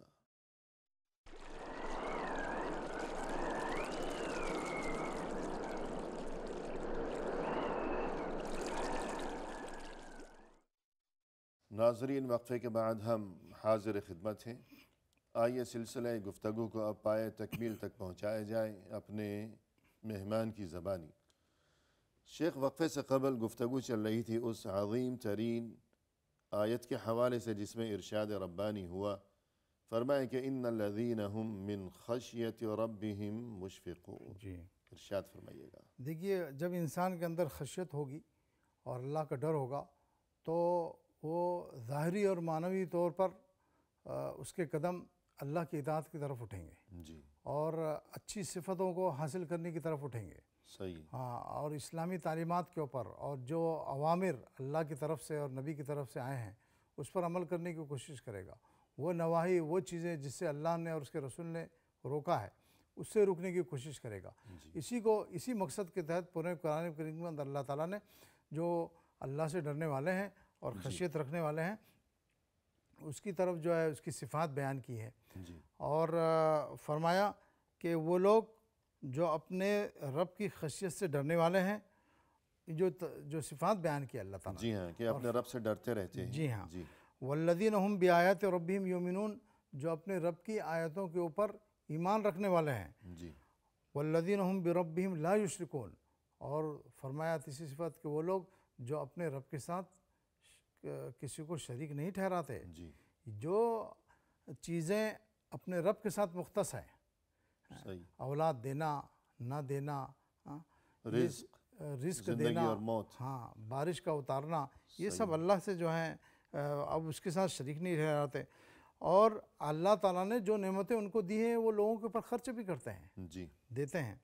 ناظرین وقفے کے بعد ہم حاضر خدمت ہیں۔ آئیے سلسلہ گفتگو کو اب پائے تکمیل تک پہنچایا جائے اپنے مہمان کی زبانی۔ شیخ وقفے سے قبل گفتگو چل رہی تھی اس عظیم ترین آیت کے حوالے سے جس میں ارشاد ربانی ہوا۔ فرمائے کہ ان الذین هم من خشیت ربهم مشفقون۔ جی ارشاد فرمائیے گا۔ دیکھیے، جب انسان کے اندر خشیت ہوگی اور اللہ کا ڈر ہوگا تو وہ ظاہری اور معنوی طور پر اس کے قدم اللہ کی اطاعت کی طرف اٹھیں گے، جی اور اچھی صفتوں کو حاصل کرنے کی طرف اٹھیں گے، صحیح۔ ہاں، اور اسلامی تعلیمات کے اوپر اور جو اوامر اللہ کی طرف سے اور نبی کی طرف سے آئے ہیں اس پر عمل کرنے کی کوشش کرے گا۔ وہ نواہی، وہ چیزیں جس سے اللہ نے اور اس کے رسول نے روکا ہے اس سے رکنے کی کوشش کرے گا۔ اسی مقصد کے تحت پورے قرآن کریم میں اللہ تعالیٰ نے جو اللہ سے ڈرنے والے ہیں اور خشیت رکھنے والے ہیں اس کی طرف جو ہے اس کی صفات بیان کی ہے، اور فرمایا کہ وہ لوگ جو اپنے رب کی خشیت سے ڈرنے والے ہیں، جو صفات بیان کی اللہ تعالیٰ، جی ہاں، کہ اپنے رب سے ڈرتے رہتے ہیں۔ جی ہاں، والذین هم بآیات ربہم یؤمنون، جو اپنے رب کی آیتوں کے اوپر ایمان رکھنے والے ہیں، جی والذین هم بربہم لا یشرکون، اور فرمایا تیسری صفت کہ وہ لوگ جو اپنے رب کے ساتھ کسی کو شریک نہیں ٹھہراتے، جی جو چیزیں اپنے رب کے ساتھ مختص ہیں، صحیح، اولاد دینا، نہ دینا، رزق زندگی دینا اور موت، ہاں، بارش کا اتارنا، یہ سب اللہ سے جو ہیں اب اس کے ساتھ شریک نہیں ٹھہراتے، اور اللہ تعالیٰ نے جو نعمتیں ان کو دی ہیں وہ لوگوں کے اوپر خرچ بھی کرتے ہیں، جی دیتے ہیں،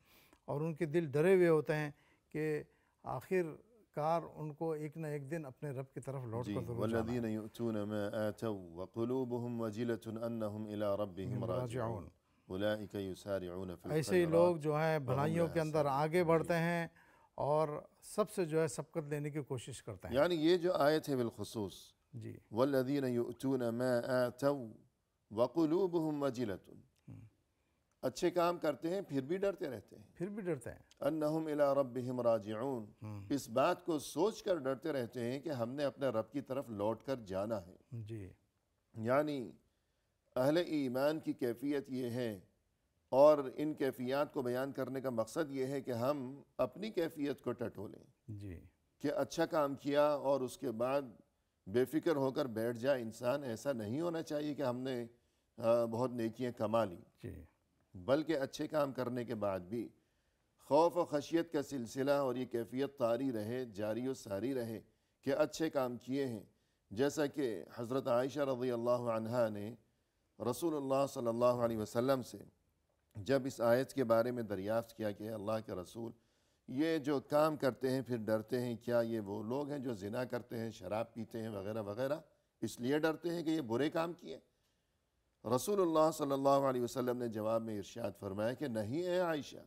اور ان کے دل ڈرے ہوئے ہوتے ہیں کہ آخر کار ان کو ایک نہ ایک دن اپنے رب کی طرف لوٹ کر ضرور جانا ہے۔ والذین یؤتون ما آتوا وقلوبهم وجلة انہم الی ربہم راجعون۔ اولئک یسارعون فی ایسے ہی لوگ جو ہیں بھلائیوں کے اندر آگے بڑھتے ہیں اور سب سے جو ہے سبقت لینے کی کوشش کرتے ہیں. یعنی یہ جو آیت ہے بالخصوص جی والذین یؤتون ما آتوا وقلوبهم وجلة، اچھے کام کرتے ہیں پھر بھی ڈرتے رہتے ہیں، پھر بھی ڈرتے ہیں. انہم الی ربہم راجعون، اس بات کو سوچ کر ڈرتے رہتے ہیں کہ ہم نے اپنے رب کی طرف لوٹ کر جانا ہے. جی یعنی اہل ایمان کی کیفیت یہ ہے، اور ان کیفیات کو بیان کرنے کا مقصد یہ ہے کہ ہم اپنی کیفیت کو ٹٹولیں جی کہ اچھا کام کیا اور اس کے بعد بے فکر ہو کر بیٹھ جائے انسان. ایسا نہیں ہونا چاہیے کہ ہم نے بہت نیکیاں کما لی، جی بلکہ اچھے کام کرنے کے بعد بھی خوف و خشیت کا سلسلہ اور یہ کیفیت طاری رہے، جاری و ساری رہے کہ اچھے کام کیے ہیں. جیسا کہ حضرت عائشہ رضی اللہ عنہا نے رسول اللہ صلی اللہ علیہ وسلم سے جب اس آیت کے بارے میں دریافت کیا کہ اللہ کے رسول، یہ جو کام کرتے ہیں پھر ڈرتے ہیں، کیا یہ وہ لوگ ہیں جو زنا کرتے ہیں، شراب پیتے ہیں وغیرہ وغیرہ، اس لیے ڈرتے ہیں کہ یہ برے کام کیے؟ رسول اللہ صلی اللہ علیہ وسلم نے جواب میں ارشاد فرمایا کہ نہیں اے عائشہ،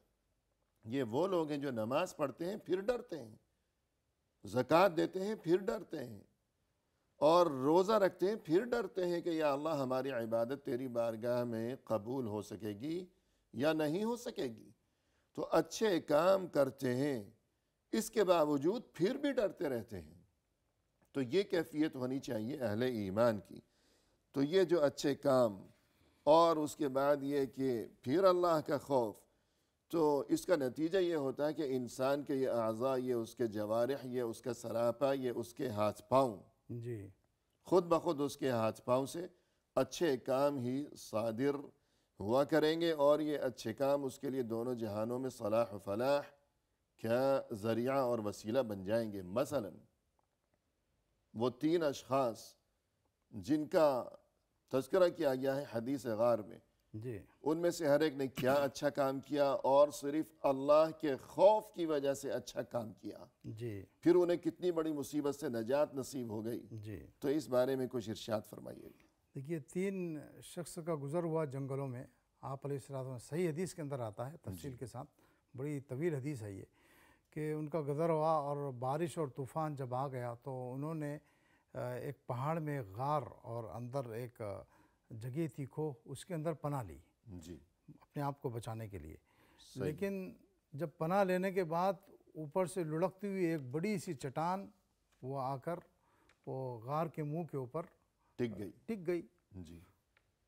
یہ وہ لوگ ہیں جو نماز پڑھتے ہیں پھر ڈرتے ہیں، زکوٰۃ دیتے ہیں پھر ڈرتے ہیں، اور روزہ رکھتے ہیں پھر ڈرتے ہیں کہ یا اللہ ہماری عبادت تیری بارگاہ میں قبول ہو سکے گی یا نہیں ہو سکے گی. تو اچھے کام کرتے ہیں اس کے باوجود پھر بھی ڈرتے رہتے ہیں. تو یہ کیفیت ہونی چاہیے اہل ایمان کی. تو یہ جو اچھے کام اور اس کے بعد یہ کہ پھر اللہ کا خوف، تو اس کا نتیجہ یہ ہوتا ہے کہ انسان کے یہ اعضاء، یہ اس کے جوارح، یہ اس کا سراپا، یہ اس کے ہاتھ پاؤں، جی خود بخود اس کے ہاتھ پاؤں سے اچھے کام ہی صادر ہوا کریں گے، اور یہ اچھے کام اس کے لیے دونوں جہانوں میں صلاح و فلاح کا ذریعہ اور وسیلہ بن جائیں گے. مثلا وہ 3 اشخاص جن کا تذکرہ کیا گیا ہے حدیث غار میں، جی ان میں سے ہر ایک نے کیا اچھا کام کیا، اور صرف اللہ کے خوف کی وجہ سے اچھا کام کیا، جی پھر انہیں کتنی بڑی مصیبت سے نجات نصیب ہو گئی. جی. تو اس بارے میں کچھ ارشاد فرمائیے. دیکھیے 3 شخص کا گزر ہوا جنگلوں میں، آپ علیہ السلام، صحیح حدیث کے اندر آتا ہے تفصیل کے ساتھ، بڑی طویل حدیث ہے یہ، کہ ان کا گزر ہوا اور بارش اور طوفان جب آ گیا تو انہوں نے ایک پہاڑ میں غار اور اندر ایک جگہ تھی کھو، اس کے اندر پناہ لی جی اپنے آپ کو بچانے کے لیے. لیکن جب پناہ لینے کے بعد اوپر سے لڑکتی ہوئی ایک بڑی سی چٹان وہ آ کر وہ غار کے منہ کے اوپر ٹک گئی. جی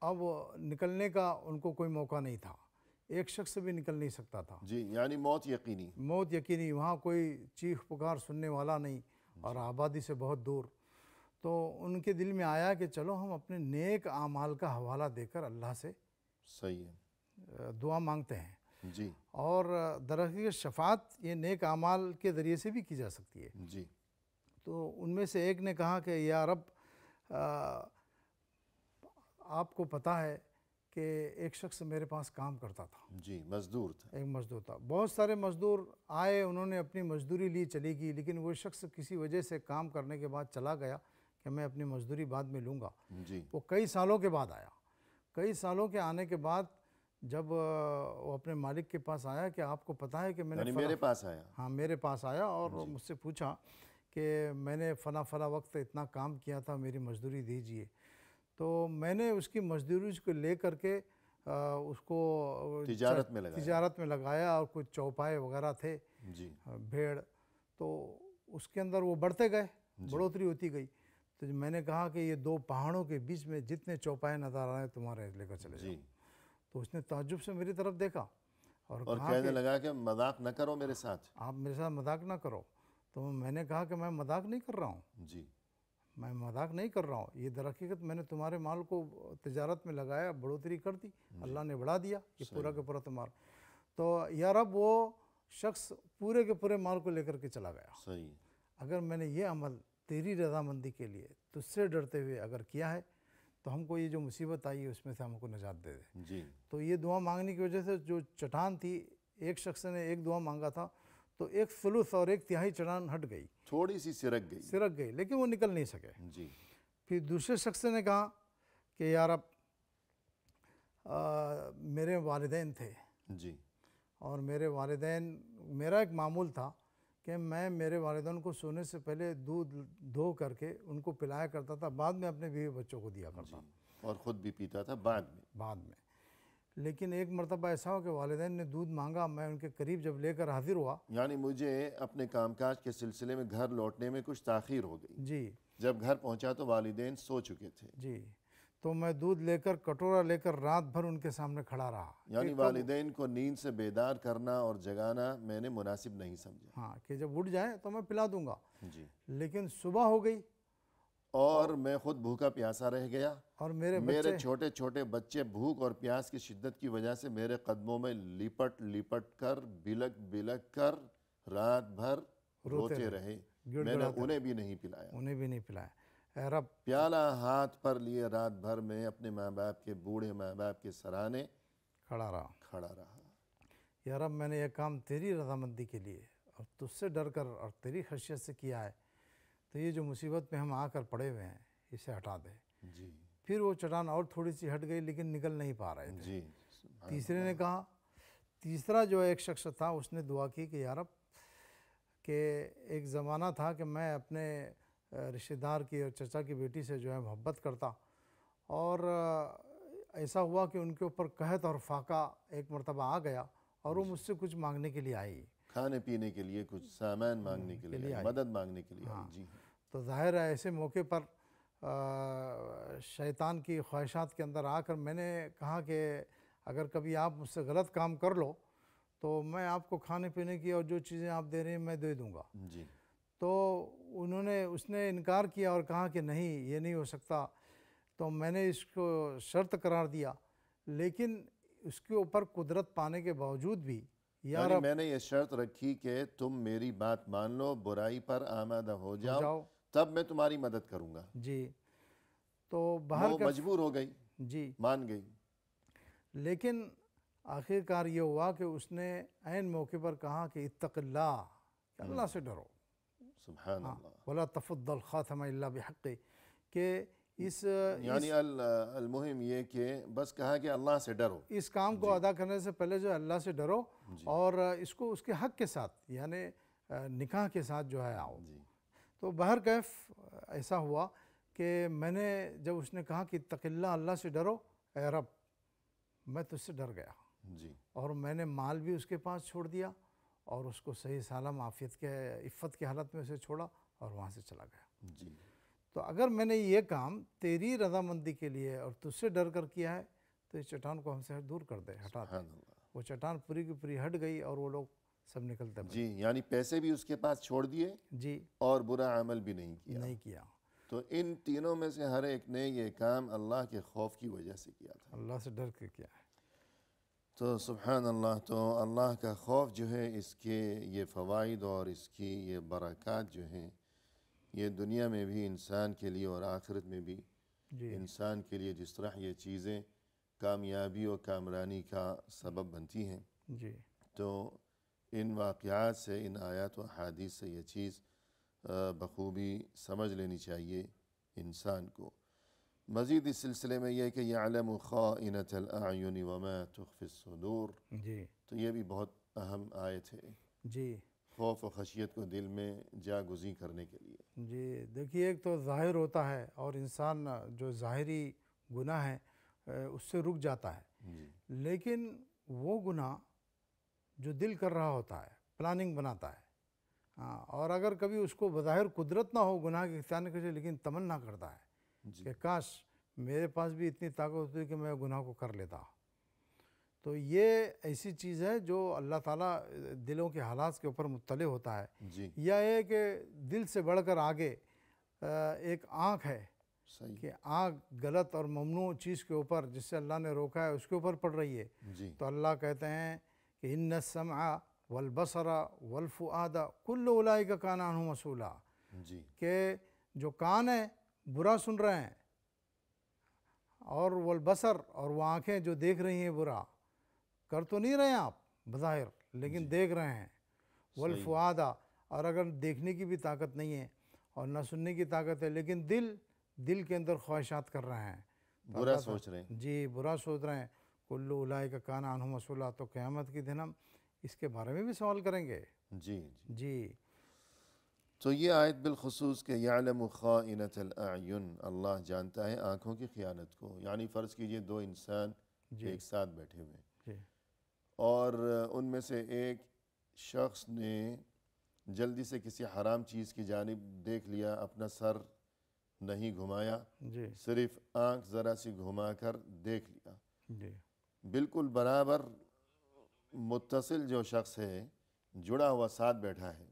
اب نکلنے کا ان کو کوئی موقع نہیں تھا، ایک شخص بھی نکل نہیں سکتا تھا. جی یعنی موت یقینی. موت یقینی، وہاں کوئی چیخ پکار سننے والا نہیں اور آبادی سے بہت دور. تو ان کے دل میں آیا کہ چلو ہم اپنے نیک اعمال کا حوالہ دے کر اللہ سے صحیح ہے، دعا مانگتے ہیں. جی اور درحقیقت شفاعت یہ نیک اعمال کے ذریعے سے بھی کی جا سکتی ہے. جی تو ان میں سے ایک نے کہا کہ یا رب، آپ کو پتہ ہے کہ ایک شخص میرے پاس کام کرتا تھا. جی مزدور تھا. ایک مزدور تھا. بہت سارے مزدور آئے، انہوں نے اپنی مزدوری لی، چلی گئی، لیکن وہ شخص کسی وجہ سے کام کرنے کے بعد چلا گیا کہ میں اپنی مزدوری بعد میں لوں گا. جی وہ کئی سالوں کے بعد آیا. کئی سالوں کے آنے کے بعد جب وہ اپنے مالک کے پاس آیا کہ آپ کو پتہ ہے کہ میں نے میرے پاس آیا. ہاں میرے پاس آیا اور مجھ سے پوچھا کہ میں نے فلاں وقت اتنا کام کیا تھا، میری مزدوری دیجئے. تو میں نے اس کی مزدوری کو لے کر کے اس کو تجارت میں لگایا، اور کچھ چوپائے وغیرہ تھے، جی بھیڑ، تو اس کے اندر وہ بڑھتے گئے، بڑھوتری ہوتی گئی. تو میں نے کہا کہ یہ 2 پہاڑوں کے بیچ میں جتنے چوپائے نظر آ رہے ہیں تمہارے لے کر چلے جاؤ. تو اس نے تعجب سے میری طرف دیکھا اور کہنے لگا کہ مذاق نہ کرو میرے ساتھ، آپ میرے ساتھ مذاق نہ کرو. تو میں نے کہا کہ میں مذاق نہیں کر رہا ہوں. جی میں مذاق نہیں کر رہا ہوں، یہ در حقیقت میں نے تمہارے مال کو تجارت میں لگایا، بڑھوتری کر دی، اللہ نے بڑھا دیا، یہ پورا کے پورا تمہارا. تو یا رب، وہ شخص پورے کے پورے مال کو لے کر کے چلا گیا. صحیح. اگر میں نے یہ عمل تیری رضامندی کے لیے تجھ سے ڈرتے ہوئے اگر کیا ہے تو ہم کو یہ جو مصیبت آئی ہے اس میں سے ہم کو نجات دے دے. جی تو یہ دعا مانگنے کی وجہ سے جو چٹان تھی، ایک شخص نے ایک دعا مانگا تھا تو 1/3 اور 1/3 چٹان ہٹ گئی، تھوڑی سی سرک گئی، لیکن وہ نکل نہیں سکے. جی پھر دوسرے شخص نے کہا کہ یا رب، میرے والدین تھے جی اور میرے والدین، میرا ایک معمول تھا کہ میں میرے والدین کو سونے سے پہلے دودھ دھو کر کے ان کو پلایا کرتا تھا، بعد میں اپنے بیوی بچوں کو دیا کرتا اور خود بھی پیتا تھا بعد میں. بعد میں. لیکن ایک مرتبہ ایسا ہو کہ والدین نے دودھ مانگا، میں ان کے قریب جب لے کر حاضر ہوا. یعنی مجھے اپنے کام کاج کے سلسلے میں گھر لوٹنے میں کچھ تاخیر ہو گئی. جی جب گھر پہنچا تو والدین سو چکے تھے. جی تو میں دودھ لے کر کٹورا لے کر رات بھر ان کے سامنے کھڑا رہا. یعنی والدین کو نیند سے بیدار کرنا اور جگانا میں نے مناسب نہیں سمجھا. ہاں کہ جب اٹھ جائیں تو میں پلا دوں گا. جی. لیکن صبح ہو گئی اور میں خود بھوکا پیاسا رہ گیا اور میرے میرے چھوٹے چھوٹے بچے بھوک اور پیاس کی شدت کی وجہ سے میرے قدموں میں لپٹ لپٹ کر بلک بلک کر رات بھر روتے رہے. میں نے انہیں بھی نہیں پلایا. انہیں بھی نہیں پلایا. اے رب، پیالہ ہاتھ پر لیے رات بھر میں اپنے ماں باپ کے، بوڑھے ماں باپ کے سرانے کھڑا رہا. یا رب، میں نے یہ کام تیری رضامندی کے لیے اور تجھ سے ڈر کر اور تیری خشیت سے کیا ہے، تو یہ جو مصیبت میں ہم آ کر پڑے ہوئے ہیں اسے ہٹا دے. جی. پھر وہ چٹان اور تھوڑی سی ہٹ گئی لیکن نکل نہیں پا رہے تھے. جی. تیسرے نے کہا، تیسرا جو ایک شخص تھا اس نے دعا کی کہ یا رب، کہ ایک زمانہ تھا کہ میں اپنے رشتہ دار کی اور چچا کی بیٹی سے جو ہے محبت کرتا، اور ایسا ہوا کہ ان کے اوپر قحط اور فاقہ ایک مرتبہ آ گیا اور وہ مجھ سے کچھ مانگنے کے لیے آئی، کھانے پینے کے لیے، کچھ سامان مانگنے کے لیے، مدد مانگنے کے لیے. جی. تو ظاہر ہے ایسے موقع پر شیطان کی خواہشات کے اندر آ کر میں نے کہا کہ اگر کبھی آپ مجھ سے غلط کام کر لو تو میں آپ کو کھانے پینے کی اور جو چیزیں آپ دے رہے ہیں میں دے دوں گا. جی. تو اس نے انکار کیا اور کہا کہ نہیں، یہ نہیں ہو سکتا. تو میں نے اس کو شرط قرار دیا، لیکن اس کے اوپر قدرت پانے کے باوجود بھی یعنی میں نے یہ شرط رکھی کہ تم میری بات مان لو، برائی پر آمادہ ہو جاؤ، تب میں تمہاری مدد کروں گا. جی. تو باہر مجبور ہو گئی. جی. مان گئی. لیکن آخر کار یہ ہوا کہ اس نے عین موقع پر کہا کہ اتق اللہ، کہ اللہ سے ڈرو. سبحان اللہ. ولا تفض الخاتم الا بحق، کہ یعنی المہم یہ کہ بس کہا کہ اللہ سے ڈرو. اس کام کو ادا کرنے سے پہلے جو اللہ سے ڈرو اور اس کو اس کے حق کے ساتھ، یعنی نکاح کے ساتھ جو ہے آؤ. تو بہرکیف ایسا ہوا کہ میں نے جب اس نے کہا کہ اتق اللہ، اللہ سے ڈرو، اے رب میں تجھ سے ڈر گیا. جی. اور میں نے مال بھی اس کے پاس چھوڑ دیا اور اس کو صحیح سالم عافیت کے عفت کی حالت میں اسے چھوڑا اور وہاں سے چلا گیا. جی. تو اگر میں نے یہ کام تیری رضامندی کے لیے اور تجھ سے ڈر کر کیا ہے تو اس چٹان کو ہم سے دور کر دے، ہٹا دے. وہ چٹان پوری کی پوری ہٹ گئی اور وہ لوگ سب نکلتے پڑے. جی. یعنی پیسے بھی اس کے پاس چھوڑ دیے. جی. اور برا عمل بھی نہیں کیا. تو ان تینوں میں سے ہر ایک نے یہ کام اللہ کے خوف کی وجہ سے کیا تھا، اللہ سے ڈر کے کیا ہے. تو سبحان اللہ. تو اللہ کا خوف جو ہے، اس کے یہ فوائد اور اس کی یہ برکات جو ہیں، یہ دنیا میں بھی انسان کے لیے اور آخرت میں بھی انسان کے لیے جس طرح یہ چیزیں کامیابی اور کامرانی کا سبب بنتی ہیں. جی. تو ان واقعات سے، ان آیات و احادیث سے یہ چیز بخوبی سمجھ لینی چاہیے انسان کو. مزید اس سلسلے میں یہ کہ یعلم خائنۃ الاعین وما تخفی الصدور. جی. تو یہ بھی بہت اہم آیت ہے. جی. خوف و خشیت کو دل میں جاگزیں کرنے کے لیے. جی. دیکھیے، ایک تو ظاہر ہوتا ہے اور انسان جو ظاہری گناہ ہے اس سے رک جاتا ہے. جی. لیکن وہ گناہ جو دل کر رہا ہوتا ہے، پلاننگ بناتا ہے، اور اگر کبھی اس کو بظاہر قدرت نہ ہو گناہ کے اختیار کے لیے، لیکن تمنا کرتا ہے کہ کاش میرے پاس بھی اتنی طاقت ہوتی کہ میں گناہ کو کر لیتا. تو یہ ایسی چیز ہے جو اللہ تعالیٰ دلوں کے حالات کے اوپر مطلع ہوتا ہے. جی. یا یہ کہ دل سے بڑھ کر آگے ایک آنکھ ہے کہ آنکھ غلط اور ممنوع چیز کے اوپر جس سے اللہ نے روکا ہے اس کے اوپر پڑ رہی ہے. جی. تو اللہ کہتے ہیں کہ ان السمع والبصر والفؤاد کل اولئک کان عنہ مسئولا. جی. کہ جو کان ہیں برا سن رہے ہیں، اور والبصر، اور وہ آنکھیں جو دیکھ رہی ہیں برا، کر تو نہیں رہے ہیں آپ بظاہر لیکن دیکھ رہے ہیں. والفؤاد، اور اگر دیکھنے کی بھی طاقت نہیں ہے اور نہ سننے کی طاقت ہے لیکن دل کے اندر خواہشات کر رہے ہیں، برا سوچ رہے ہیں. جی. برا سوچ رہے ہیں. کل اولئک کان عنہ مسئولا، تو قیامت کے دن ہم اس کے بارے میں بھی سوال کریں گے. جی جی. جی تو یہ آیت بالخصوص کہ یعلم خائنۃ الاعین، اللہ جانتا ہے آنکھوں کی خیانت کو. یعنی فرض کیجئے دو انسان جی ایک ساتھ بیٹھے ہوئے ہیں جی اور ان میں سے ایک شخص نے جلدی سے کسی حرام چیز کی جانب دیکھ لیا، اپنا سر نہیں گھمایا، جی صرف آنکھ ذرا سی گھما کر دیکھ لیا. جی بالکل برابر متصل جو شخص ہے، جڑا ہوا ساتھ بیٹھا ہے،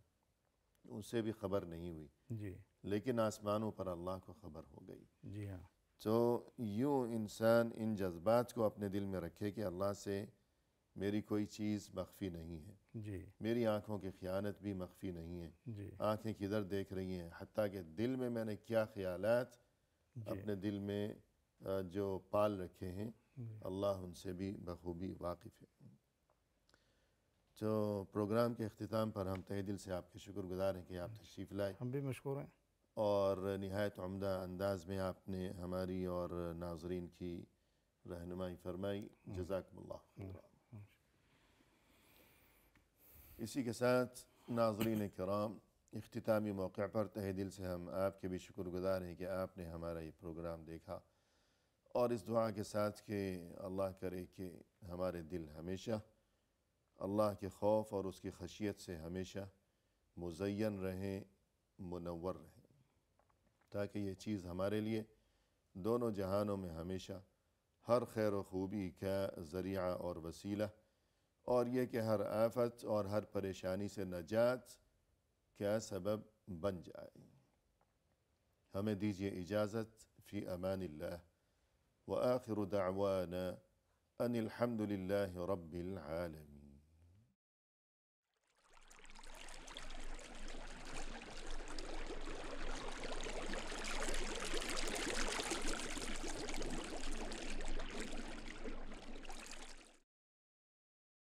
اسے بھی خبر نہیں ہوئی، جی لیکن آسمانوں پر اللہ کو خبر ہو گئی. جی ہاں تو یوں انسان ان جذبات کو اپنے دل میں رکھے کہ اللہ سے میری کوئی چیز مخفی نہیں ہے، جی میری آنکھوں کی خیانت بھی مخفی نہیں ہے. جی آنکھیں کدھر دیکھ رہی ہیں، حتیٰ کہ دل میں نے کیا خیالات جی اپنے دل میں جو پال رکھے ہیں، جی اللہ ان سے بھی بخوبی واقف ہے. تو پروگرام کے اختتام پر ہم تہہ دل سے آپ کے شکر گزار ہیں کہ آپ تشریف لائے ہم بھی مشکور ہیں. اور نہایت عمدہ انداز میں آپ نے ہماری اور ناظرین کی رہنمائی فرمائی. جزاکم اللہ خیرا. اسی کے ساتھ ناظرین کرام، اختتامی موقع پر تہہ دل سے ہم آپ کے بھی شکر گزار ہیں کہ آپ نے ہمارا یہ پروگرام دیکھا، اور اس دعا کے ساتھ کہ اللہ کرے کہ ہمارے دل ہمیشہ اللہ کے خوف اور اس کی خشیت سے ہمیشہ مزین رہیں، منور رہیں، تاکہ یہ چیز ہمارے لیے دونوں جہانوں میں ہمیشہ ہر خیر و خوبی کا ذریعہ اور وسیلہ، اور یہ کہ ہر آفت اور ہر پریشانی سے نجات کا سبب بن جائے. ہمیں دیجیے اجازت. فی امان اللہ، وآخر دعوانا ان الحمد للہ رب العالمین.